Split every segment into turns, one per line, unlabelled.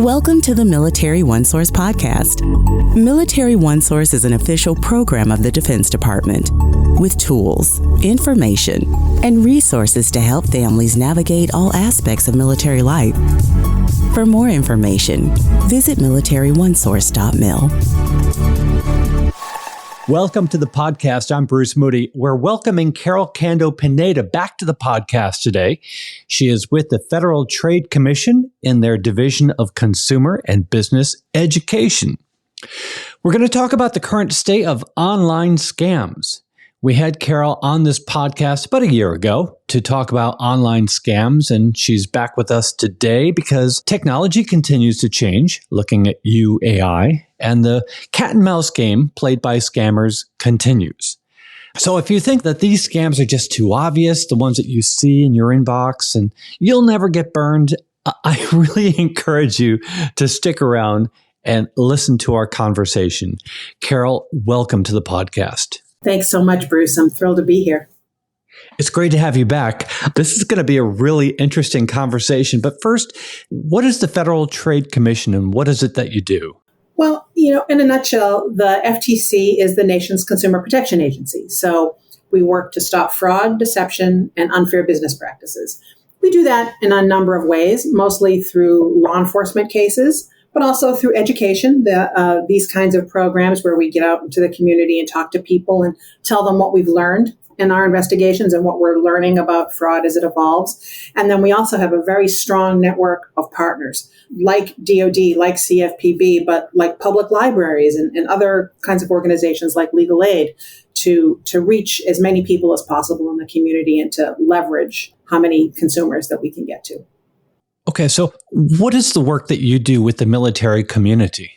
Welcome to the Military OneSource Podcast. Military OneSource is an official program of the Defense Department with tools, information, and resources to help families navigate all aspects of military life. For more information, visit MilitaryOneSource.mil.
Welcome to the podcast. I'm Bruce Moody. We're welcoming Carol Kando-Pineda back to the podcast today. She is with the Federal Trade Commission in their Division of Consumer and Business Education. We're going to talk about the current state of online scams. We had Carol on this podcast about a year ago to talk about online scams, and she's back with us today because technology continues to change, looking at UAI, and the cat and mouse game played by scammers continues. So if you think that these scams are just too obvious, the ones that you see in your inbox, and you'll never get burned, I really encourage you to stick around and listen to our conversation. Carol, welcome to the podcast.
Thanks so much, Bruce. I'm thrilled to be here.
It's great to have you back. This is going to be a really interesting conversation. But first, what is the Federal Trade Commission and what is it that you do?
Well, in a nutshell, the FTC is the nation's consumer protection agency. So we work to stop fraud, deception, and unfair business practices. We do that in a number of ways, mostly through law enforcement cases, but also through education, these kinds of programs where we get out into the community and talk to people and tell them what we've learned in our investigations and what we're learning about fraud as it evolves. And then we also have a very strong network of partners like DOD, like CFPB, but like public libraries and other kinds of organizations like legal aid to reach as many people as possible in the community and to leverage how many consumers that we can get to.
Okay, so what is the work that you do with the military community?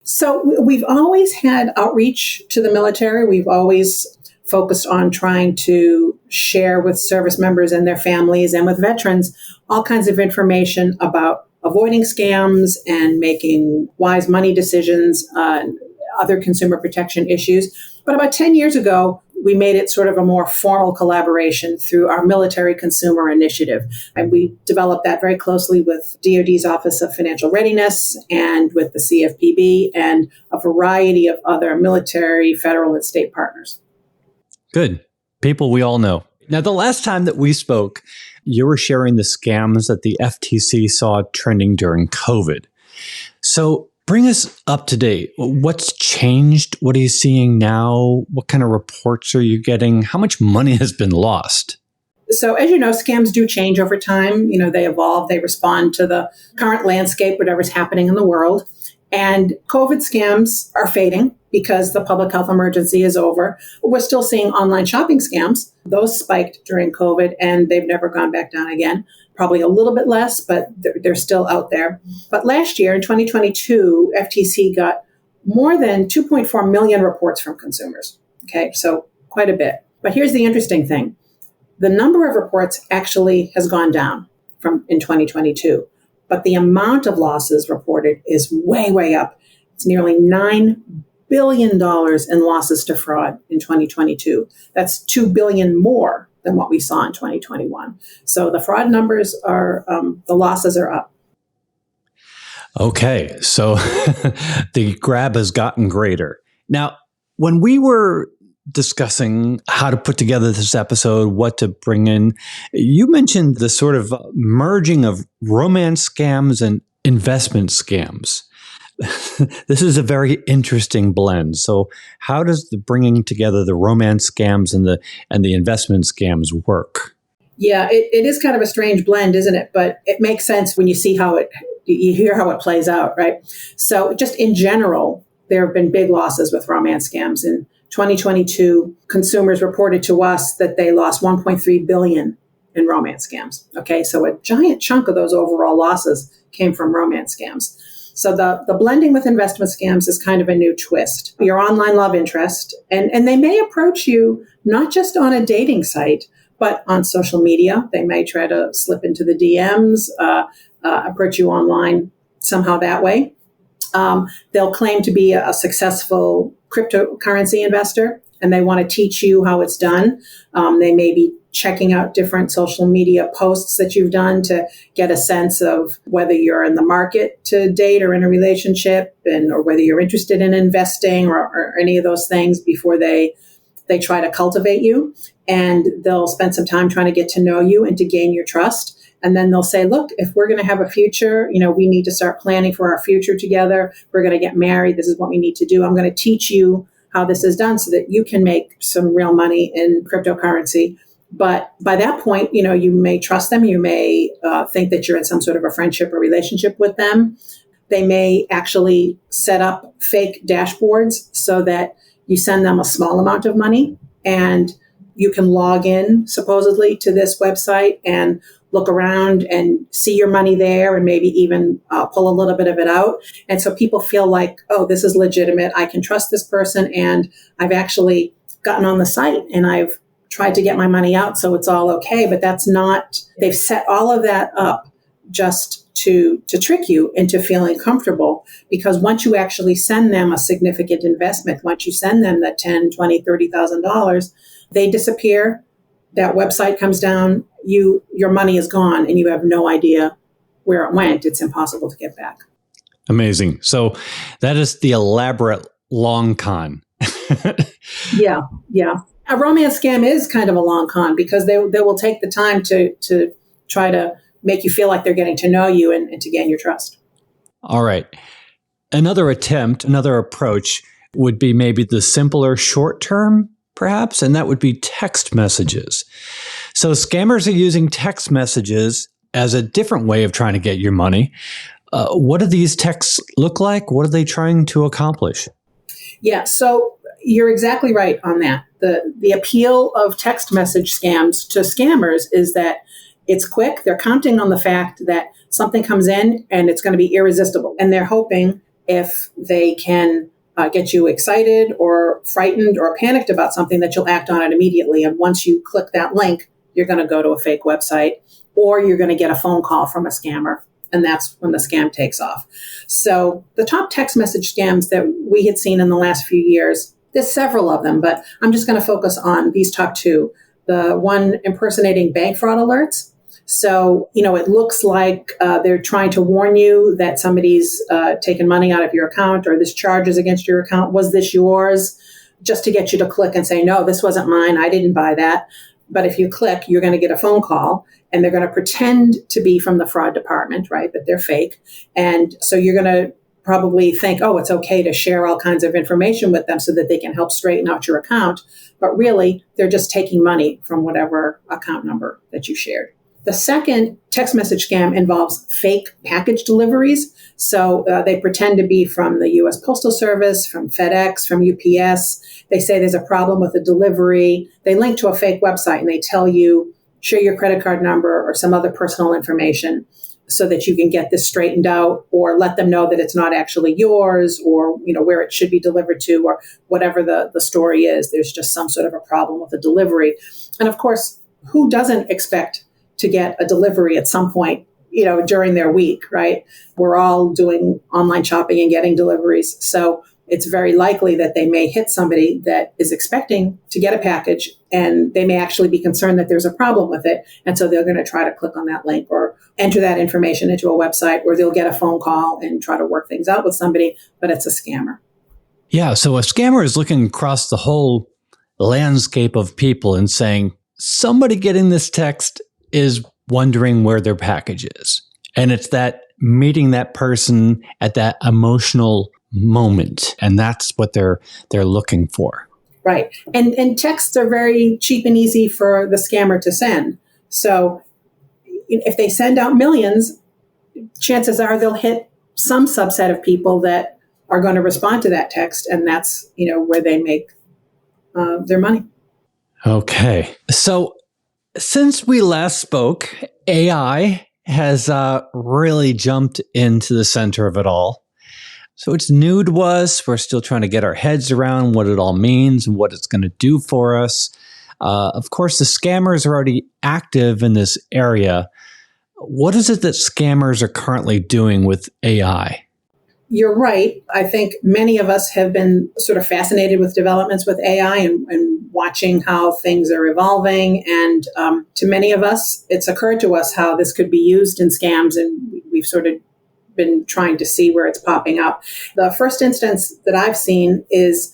So we've always had outreach to the military. We've always focused on trying to share with service members and their families and with veterans all kinds of information about avoiding scams and making wise money decisions on other consumer protection issues. But about 10 years ago, we made it sort of a more formal collaboration through our Military Consumer Initiative. And we developed that very closely with DOD's Office of Financial Readiness and with the CFPB and a variety of other military, federal, and state partners.
Good. People we all know. Now, the last time that we spoke, you were sharing the scams that the FTC saw trending during COVID. So bring us up to date. What's changed? What are you seeing now? What kind of reports are you getting? How much money has been lost?
So as you know, scams do change over time. They evolve. They respond to the current landscape, whatever's happening in the world. And COVID scams are fading because the public health emergency is over. We're still seeing online shopping scams. Those spiked during COVID and they've never gone back down again. Probably a little bit less, but they're still out there. But last year, in 2022, FTC got more than 2.4 million reports from consumers. Okay, so quite a bit. But here's the interesting thing. The number of reports actually has gone down in 2022. But the amount of losses reported is way, way up. It's nearly $9 billion in losses to fraud in 2022. That's $2 billion more than what we saw in 2021. So the fraud numbers are, the losses are up.
Okay, so the grab has gotten greater. Now, when we were discussing how to put together this episode, what to bring in, you mentioned the sort of merging of romance scams and investment scams. This is a very interesting blend. So how does the bringing together the romance scams and the investment scams work?
Yeah, it is kind of a strange blend, isn't it? But it makes sense when you see you hear how it plays out, right? So just in general, there have been big losses with romance scams. In 2022, consumers reported to us that they lost $1.3 billion in romance scams. Okay, so a giant chunk of those overall losses came from romance scams. So the blending with investment scams is kind of a new twist. Your online love interest, and they may approach you not just on a dating site, but on social media. They may try to slip into the DMs, approach you online somehow that way. They'll claim to be a successful cryptocurrency investor and they want to teach you how it's done. They may be checking out different social media posts that you've done to get a sense of whether you're in the market to date or in a relationship, or whether you're interested in investing or any of those things before they try to cultivate you. And they'll spend some time trying to get to know you and to gain your trust. And then they'll say, look, if we're going to have a future, we need to start planning for our future together. We're going to get married. This is what we need to do. I'm going to teach you how this is done so that you can make some real money in cryptocurrency. But by that point, you may trust them. You may think that you're in some sort of a friendship or relationship with them. They may actually set up fake dashboards so that you send them a small amount of money and you can log in supposedly to this website and look around and see your money there and maybe even pull a little bit of it out. And so people feel like, oh, this is legitimate. I can trust this person. And I've actually gotten on the site and I've tried to get my money out. So it's all okay. But that's not, they've set all of that up just to trick you into feeling comfortable. Because once you actually send them a significant investment, once you send them that $10,000, $20,000, $30,000, they disappear. That website comes down, your money is gone and you have no idea where it went. It's impossible to get back.
Amazing. So that is the elaborate long con.
Yeah. A romance scam is kind of a long con because they will take the time to try to make you feel like they're getting to know you and to gain your trust.
All right. Another approach would be maybe the simpler short term, perhaps, and that would be text messages. So scammers are using text messages as a different way of trying to get your money. What do these texts look like? What are they trying to accomplish?
Yeah, so you're exactly right on that. The appeal of text message scams to scammers is that it's quick. They're counting on the fact that something comes in and it's going to be irresistible. And they're hoping if they can get you excited or frightened or panicked about something that you'll act on it immediately. And once you click that link, you're going to go to a fake website or you're going to get a phone call from a scammer. And that's when the scam takes off. So the top text message scams that we had seen in the last few years, there's several of them, but I'm just going to focus on these top two. The one impersonating bank fraud alerts. So, it looks like they're trying to warn you that somebody's taken money out of your account or this charge is against your account. Was this yours? Just to get you to click and say, no, this wasn't mine. I didn't buy that. But if you click, you're going to get a phone call and they're going to pretend to be from the fraud department, right? But they're fake. And so you're going to probably think, oh, it's okay to share all kinds of information with them so that they can help straighten out your account. But really, they're just taking money from whatever account number that you shared. The second text message scam involves fake package deliveries. So they pretend to be from the U.S. Postal Service, from FedEx, from UPS. They say there's a problem with a delivery. They link to a fake website and they tell you, share your credit card number or some other personal information so that you can get this straightened out or let them know that it's not actually yours or, where it should be delivered to or whatever the story is. There's just some sort of a problem with the delivery. And of course, who doesn't expect to get a delivery at some point, during their week, right? We're all doing online shopping and getting deliveries. So it's very likely that they may hit somebody that is expecting to get a package and they may actually be concerned that there's a problem with it. And so they're going to try to click on that link or enter that information into a website or they'll get a phone call and try to work things out with somebody, but it's a scammer.
Yeah. So a scammer is looking across the whole landscape of people and saying, somebody getting this text is wondering where their package is. And it's that meeting that person at that emotional moment. And that's what they're looking for.
Right. And texts are very cheap and easy for the scammer to send. So if they send out millions, chances are they'll hit some subset of people that are going to respond to that text. And that's, where they make their money.
Okay. So since we last spoke, AI has really jumped into the center of it all. So it's new to us. We're still trying to get our heads around what it all means and what it's going to do for us. Of course, the scammers are already active in this area. What is it that scammers are currently doing with AI?
You're right. I think many of us have been sort of fascinated with developments with AI and watching how things are evolving. And to many of us, it's occurred to us how this could be used in scams, and we've sort of been trying to see where it's popping up. The first instance that I've seen is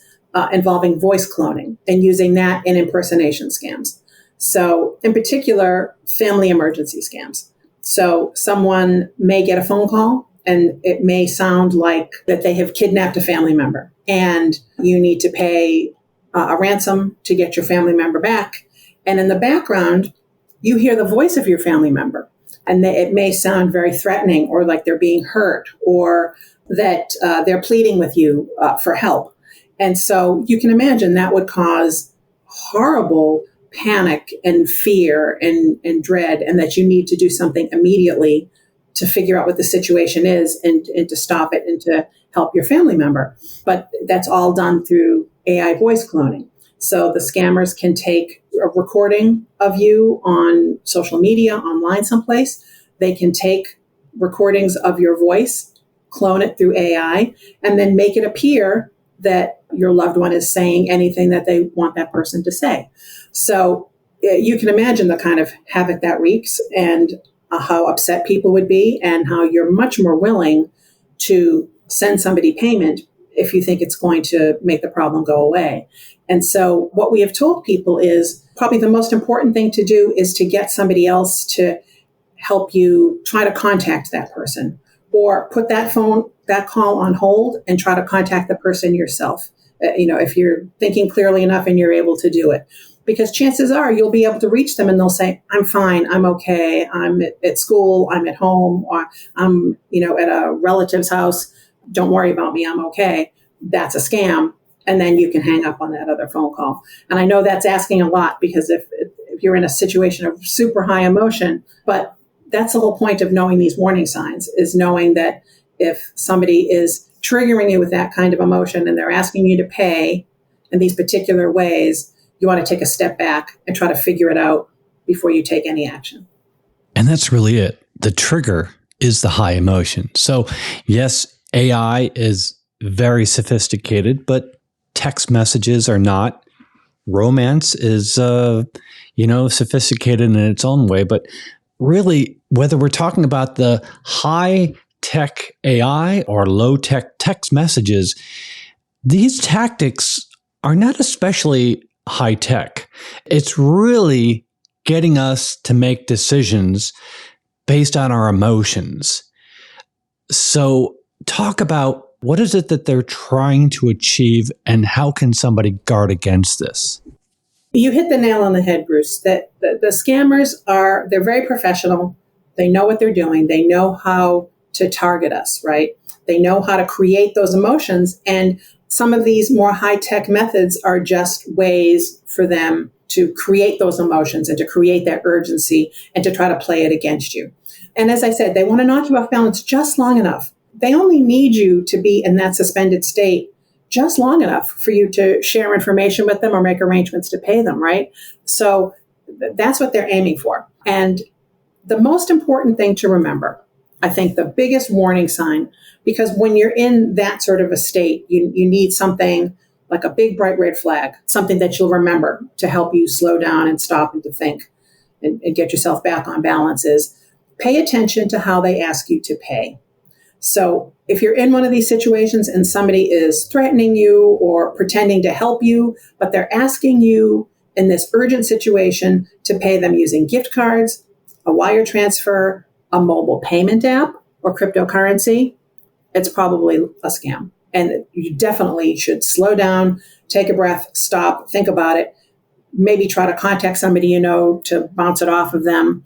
involving voice cloning and using that in impersonation scams. So in particular, family emergency scams. So someone may get a phone call and it may sound like that they have kidnapped a family member and you need to pay a ransom to get your family member back. And in the background, you hear the voice of your family member. And it may sound very threatening or like they're being hurt or that they're pleading with you for help. And so you can imagine that would cause horrible panic and fear and dread, and that you need to do something immediately to figure out what the situation is and to stop it and to help your family member. But that's all done through AI voice cloning. So the scammers can take a recording of you on social media, online someplace. They can take recordings of your voice, clone it through AI, and then make it appear that your loved one is saying anything that they want that person to say. So you can imagine the kind of havoc that wreaks and how upset people would be and how you're much more willing to send somebody payment if you think it's going to make the problem go away. And so what we have told people is probably the most important thing to do is to get somebody else to help you try to contact that person, or put that call on hold and try to contact the person yourself. If you're thinking clearly enough and you're able to do it, because chances are you'll be able to reach them and they'll say, I'm fine, I'm okay, I'm at school, I'm at home, or I'm, at a relative's house. Don't worry about me, I'm okay. That's a scam. And then you can hang up on that other phone call. And I know that's asking a lot, because if you're in a situation of super high emotion, but that's the whole point of knowing these warning signs, is knowing that if somebody is triggering you with that kind of emotion and they're asking you to pay in these particular ways, you want to take a step back and try to figure it out before you take any action.
And that's really it. The trigger is the high emotion. So yes, AI is very sophisticated, but text messages are not. Romance is, sophisticated in its own way. But really, whether we're talking about the high-tech AI or low-tech text messages, these tactics are not especially high-tech. It's really getting us to make decisions based on our emotions. So talk about what is it that they're trying to achieve and how can somebody guard against this?
You hit the nail on the head, Bruce, that the scammers they're very professional. They know what they're doing. They know how to target us, right? They know how to create those emotions. And some of these more high-tech methods are just ways for them to create those emotions and to create that urgency and to try to play it against you. And as I said, they want to knock you off balance just long enough. They only need you to be in that suspended state just long enough for you to share information with them or make arrangements to pay them, right? So that's what they're aiming for. And the most important thing to remember, I think the biggest warning sign, because when you're in that sort of a state, you need something like a big bright red flag, something that you'll remember to help you slow down and stop and to think and get yourself back on balance, is pay attention to how they ask you to pay. So if you're in one of these situations and somebody is threatening you or pretending to help you, but they're asking you in this urgent situation to pay them using gift cards, a wire transfer, a mobile payment app, or cryptocurrency, it's probably a scam. And you definitely should slow down, take a breath, stop, think about it, maybe try to contact somebody to bounce it off of them.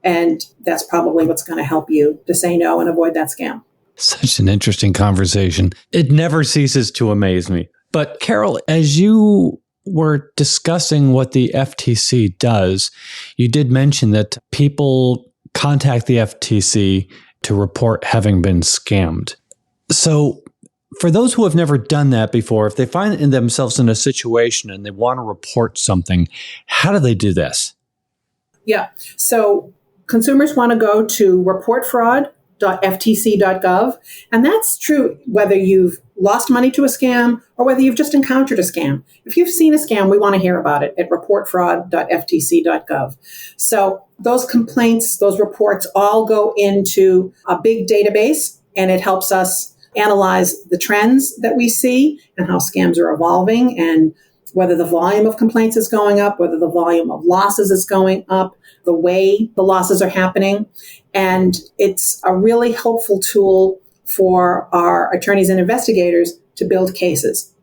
And that's probably what's going to help you to say no and avoid that scam.
Such an interesting conversation. It never ceases to amaze me. But Carol, as you were discussing what the FTC does, you did mention that people contact the FTC to report having been scammed. So for those who have never done that before, if they find themselves in a situation and they want to report something, how do they do this?
Yeah. So consumers want to go to reportfraud.gov fraud.ftc.gov. And that's true whether you've lost money to a scam or whether you've just encountered a scam. If you've seen a scam, we want to hear about it at reportfraud.ftc.gov. So those complaints, those reports all go into a big database, and it helps us analyze the trends that we see and how scams are evolving, and whether the volume of complaints is going up, whether the volume of losses is going up, the way the losses are happening. And it's a really helpful tool for our attorneys and investigators to build cases.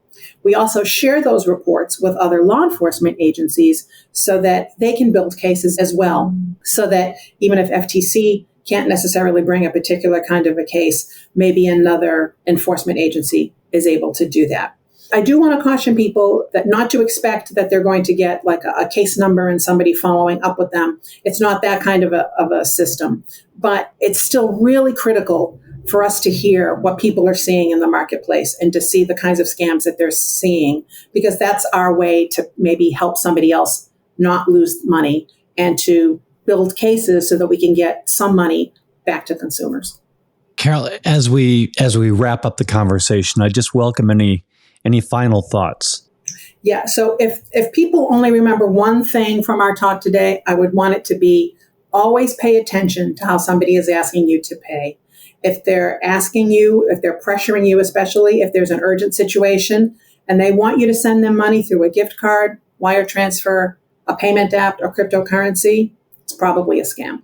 We also share those reports with other law enforcement agencies so that they can build cases as well, so that even if FTC can't necessarily bring a particular kind of a case, maybe another enforcement agency is able to do that. I do want to caution people that not to expect that they're going to get like a case number and somebody following up with them. It's not that kind of a system, but it's still really critical for us to hear what people are seeing in the marketplace and to see the kinds of scams that they're seeing, because that's our way to maybe help somebody else not lose money and to build cases so that we can get some money back to consumers.
Carol, as we wrap up the conversation, I just welcome any final thoughts.
Yeah. So if people only remember one thing from our talk today, I would want it to be always pay attention to how somebody is asking you to pay. If they're asking you, if they're pressuring you, especially if there's an urgent situation and they want you to send them money through a gift card, wire transfer, a payment app, or cryptocurrency, it's probably a scam.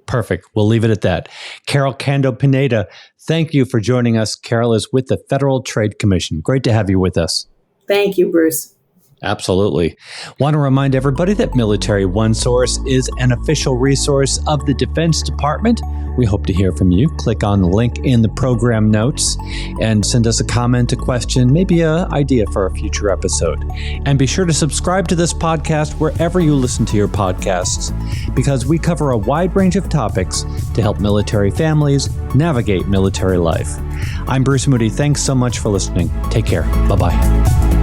Perfect. We'll leave it at that. Carol Kando-Pineda, thank you for joining us. Carol is with the Federal Trade Commission. Great to have you with us.
Thank you, Bruce.
Absolutely. Want to remind everybody that Military OneSource is an official resource of the Defense Department. We hope to hear from you. Click on the link in the program notes and send us a comment, a question, maybe an idea for a future episode. And be sure to subscribe to this podcast wherever you listen to your podcasts, because we cover a wide range of topics to help military families navigate military life. I'm Bruce Moody. Thanks so much for listening. Take care. Bye-bye.